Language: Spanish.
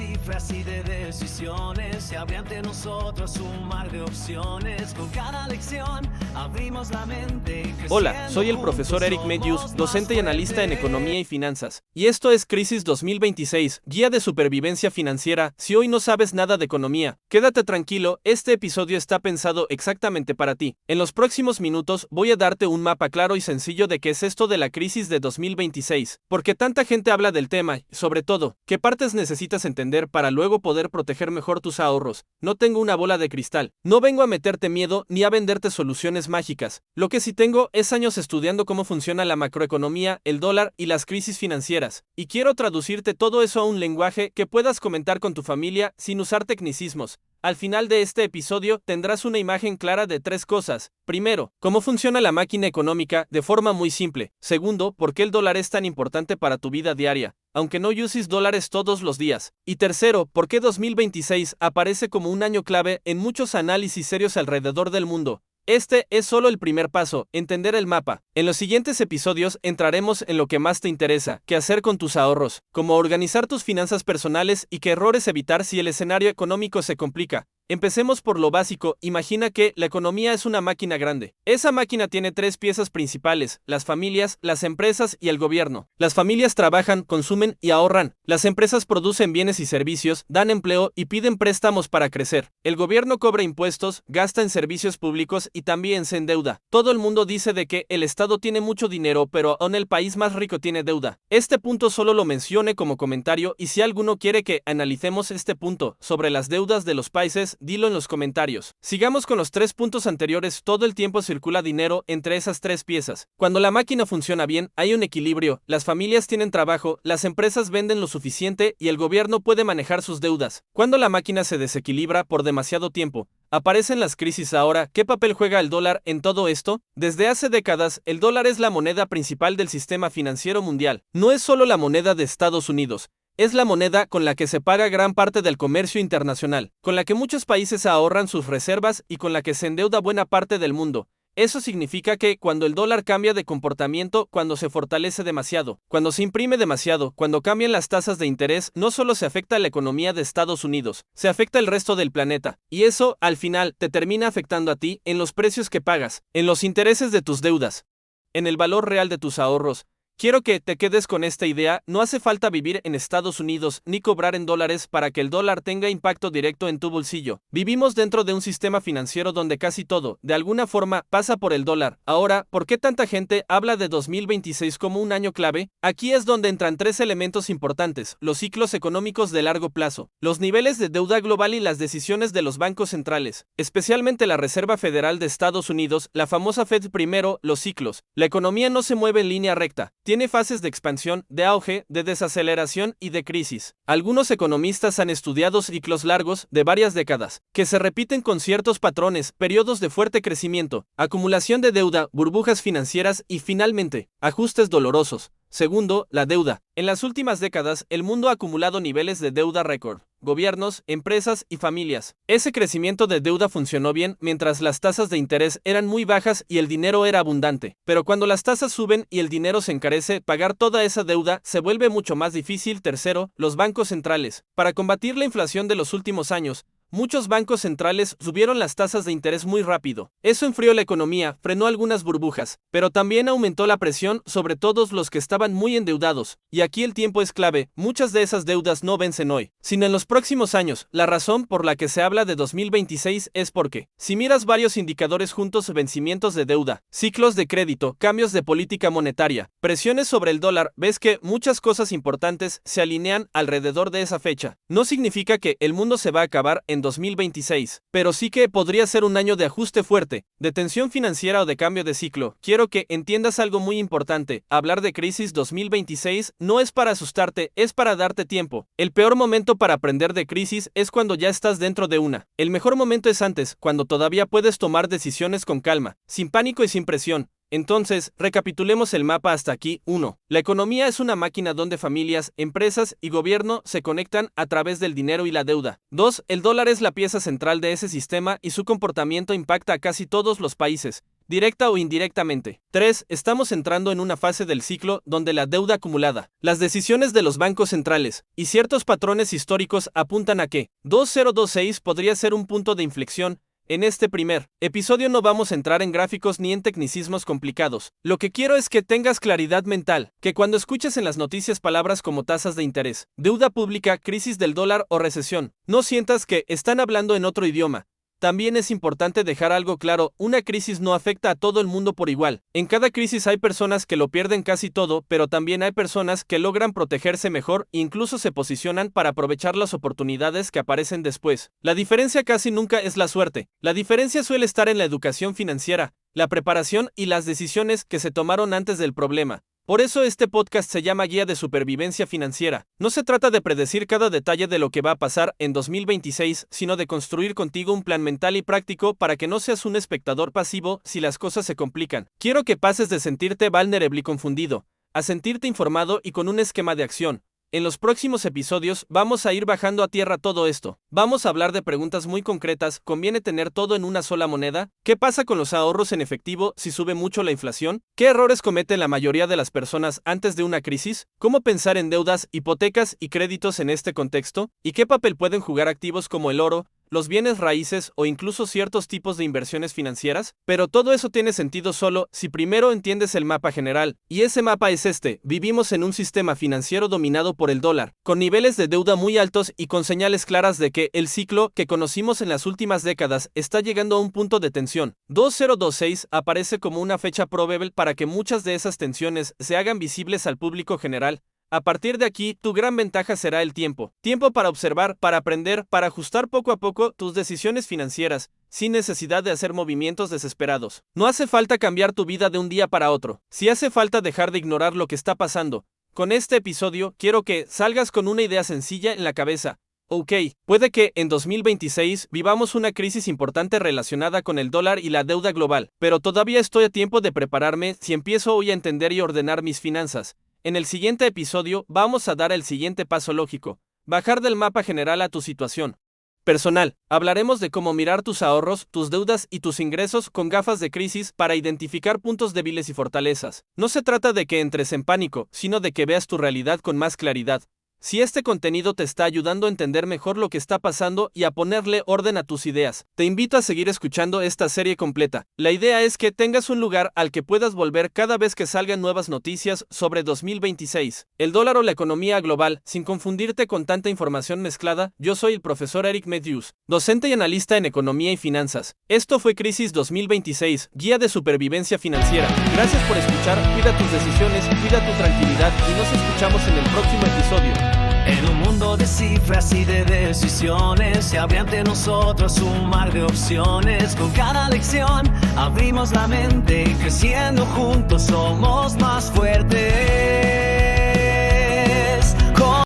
cifras y de decisiones. Se abre ante nosotros un mar de opciones. Con cada lección abrimos la mente. Hola, soy el profesor Eric Medius, docente y analista en economía y finanzas. Y esto es Crisis 2026, guía de supervivencia financiera. Si hoy no sabes nada de economía, quédate tranquilo, este episodio está pensado exactamente para ti. En los próximos minutos voy a darte un mapa claro y sencillo de qué es esto de la crisis de 2026. Porque tanta gente habla del tema, y sobre todo, qué partes necesitas entender para luego poder proteger mejor tus ahorros. No tengo una bola de cristal, no vengo a meterte miedo ni a venderte soluciones mágicas. Lo que sí tengo es años estudiando cómo funciona la macroeconomía, el dólar y las crisis financieras. Y quiero traducirte todo eso a un lenguaje que puedas comentar con tu familia sin usar tecnicismos. Al final de este episodio tendrás una imagen clara de tres cosas. Primero, cómo funciona la máquina económica de forma muy simple. Segundo, por qué el dólar es tan importante para tu vida diaria, aunque no uses dólares todos los días. Y tercero, por qué 2026 aparece como un año clave en muchos análisis serios alrededor del mundo. Este es solo el primer paso, entender el mapa. En los siguientes episodios entraremos en lo que más te interesa, qué hacer con tus ahorros, cómo organizar tus finanzas personales y qué errores evitar si el escenario económico se complica. Empecemos por lo básico. Imagina que la economía es una máquina grande. Esa máquina tiene tres piezas principales: las familias, las empresas y el gobierno. Las familias trabajan, consumen y ahorran. Las empresas producen bienes y servicios, dan empleo y piden préstamos para crecer. El gobierno cobra impuestos, gasta en servicios públicos y también se endeuda. Todo el mundo dice de que el Estado tiene mucho dinero, pero aún el país más rico tiene deuda. Este punto solo lo mencioné como comentario, y si alguno quiere que analicemos este punto sobre las deudas de los países, dilo en los comentarios. Sigamos con los tres puntos anteriores. Todo el tiempo circula dinero entre esas tres piezas. Cuando la máquina funciona bien, hay un equilibrio. Las familias tienen trabajo, las empresas venden lo suficiente y el gobierno puede manejar sus deudas. Cuando la máquina se desequilibra por demasiado tiempo, aparecen las crisis. Ahora, ¿qué papel juega el dólar en todo esto? Desde hace décadas, el dólar es la moneda principal del sistema financiero mundial. No es solo la moneda de Estados Unidos. Es la moneda con la que se paga gran parte del comercio internacional, con la que muchos países ahorran sus reservas y con la que se endeuda buena parte del mundo. Eso significa que cuando el dólar cambia de comportamiento, cuando se fortalece demasiado, cuando se imprime demasiado, cuando cambian las tasas de interés, no solo se afecta a la economía de Estados Unidos, se afecta al resto del planeta. Y eso, al final, te termina afectando a ti en los precios que pagas, en los intereses de tus deudas, en el valor real de tus ahorros. Quiero que te quedes con esta idea. No hace falta vivir en Estados Unidos ni cobrar en dólares para que el dólar tenga impacto directo en tu bolsillo. Vivimos dentro de un sistema financiero donde casi todo, de alguna forma, pasa por el dólar. Ahora, ¿por qué tanta gente habla de 2026 como un año clave? Aquí es donde entran tres elementos importantes: los ciclos económicos de largo plazo, los niveles de deuda global y las decisiones de los bancos centrales, especialmente la Reserva Federal de Estados Unidos, la famosa Fed. Primero, los ciclos. La economía no se mueve en línea recta. Tiene fases de expansión, de auge, de desaceleración y de crisis. Algunos economistas han estudiado ciclos largos, de varias décadas, que se repiten con ciertos patrones: periodos de fuerte crecimiento, acumulación de deuda, burbujas financieras y, finalmente, ajustes dolorosos. Segundo, la deuda. En las últimas décadas, el mundo ha acumulado niveles de deuda récord. Gobiernos, empresas y familias. Ese crecimiento de deuda funcionó bien mientras las tasas de interés eran muy bajas y el dinero era abundante. Pero cuando las tasas suben y el dinero se encarece, pagar toda esa deuda se vuelve mucho más difícil. Tercero, los bancos centrales. Para combatir la inflación de los últimos años, muchos bancos centrales subieron las tasas de interés muy rápido. Eso enfrió la economía, frenó algunas burbujas, pero también aumentó la presión sobre todos los que estaban muy endeudados. Y aquí el tiempo es clave. Muchas de esas deudas no vencen hoy, sino en los próximos años. La razón por la que se habla de 2026 es porque, si miras varios indicadores juntos: vencimientos de deuda, ciclos de crédito, cambios de política monetaria, presiones sobre el dólar, ves que muchas cosas importantes se alinean alrededor de esa fecha. No significa que el mundo se va a acabar en 2026, pero sí que podría ser un año de ajuste fuerte, de tensión financiera o de cambio de ciclo. Quiero que entiendas algo muy importante: hablar de crisis 2026 no es para asustarte, es para darte tiempo. El peor momento para aprender de crisis es cuando ya estás dentro de una. El mejor momento es antes, cuando todavía puedes tomar decisiones con calma, sin pánico y sin presión. Entonces, recapitulemos el mapa hasta aquí. 1. La economía es una máquina donde familias, empresas y gobierno se conectan a través del dinero y la deuda. 2. El dólar es la pieza central de ese sistema y su comportamiento impacta a casi todos los países. directa o indirectamente. 3. Estamos entrando en una fase del ciclo donde la deuda acumulada, las decisiones de los bancos centrales y ciertos patrones históricos apuntan a que 2026 podría ser un punto de inflexión. En este primer episodio no vamos a entrar en gráficos ni en tecnicismos complicados. Lo que quiero es que tengas claridad mental, que cuando escuches en las noticias palabras como tasas de interés, deuda pública, crisis del dólar o recesión, no sientas que están hablando en otro idioma. También es importante dejar algo claro, una crisis no afecta a todo el mundo por igual. En cada crisis hay personas que lo pierden casi todo, pero también hay personas que logran protegerse mejor e incluso se posicionan para aprovechar las oportunidades que aparecen después. La diferencia casi nunca es la suerte. La diferencia suele estar en la educación financiera, la preparación y las decisiones que se tomaron antes del problema. Por eso este podcast se llama Guía de Supervivencia Financiera. No se trata de predecir cada detalle de lo que va a pasar en 2026, sino de construir contigo un plan mental y práctico para que no seas un espectador pasivo si las cosas se complican. Quiero que pases de sentirte vulnerable y confundido, a sentirte informado y con un esquema de acción. En los próximos episodios vamos a ir bajando a tierra todo esto. Vamos a hablar de preguntas muy concretas. ¿Conviene tener todo en una sola moneda? ¿Qué pasa con los ahorros en efectivo si sube mucho la inflación? ¿Qué errores cometen la mayoría de las personas antes de una crisis? ¿Cómo pensar en deudas, hipotecas y créditos en este contexto? ¿Y qué papel pueden jugar activos como el oro, los bienes raíces o incluso ciertos tipos de inversiones financieras? Pero todo eso tiene sentido solo si primero entiendes el mapa general, y ese mapa es este. Vivimos en un sistema financiero dominado por el dólar, con niveles de deuda muy altos y con señales claras de que el ciclo que conocimos en las últimas décadas está llegando a un punto de tensión. 2026 aparece como una fecha probable para que muchas de esas tensiones se hagan visibles al público general. A partir de aquí, tu gran ventaja será el tiempo. Tiempo para observar, para aprender, para ajustar poco a poco tus decisiones financieras, sin necesidad de hacer movimientos desesperados. No hace falta cambiar tu vida de un día para otro. Sí hace falta dejar de ignorar lo que está pasando. Con este episodio, quiero que salgas con una idea sencilla en la cabeza. Ok, puede que en 2026 vivamos una crisis importante relacionada con el dólar y la deuda global, pero todavía estoy a tiempo de prepararme si empiezo hoy a entender y ordenar mis finanzas. En el siguiente episodio vamos a dar el siguiente paso lógico, bajar del mapa general a tu situación personal. Hablaremos de cómo mirar tus ahorros, tus deudas y tus ingresos con gafas de crisis para identificar puntos débiles y fortalezas. No se trata de que entres en pánico, sino de que veas tu realidad con más claridad. Si este contenido te está ayudando a entender mejor lo que está pasando y a ponerle orden a tus ideas, te invito a seguir escuchando esta serie completa. La idea es que tengas un lugar al que puedas volver cada vez que salgan nuevas noticias sobre 2026, el dólar o la economía global, sin confundirte con tanta información mezclada. Yo soy el profesor Eric Matthews, docente y analista en economía y finanzas. Esto fue Crisis 2026, Guía de Supervivencia Financiera. Gracias por escuchar, cuida tus decisiones, cuida tu tranquilidad y nos escuchamos en el próximo episodio. En un mundo de cifras y de decisiones, se abre ante nosotros un mar de opciones. Con cada lección abrimos la mente y creciendo juntos somos más fuertes.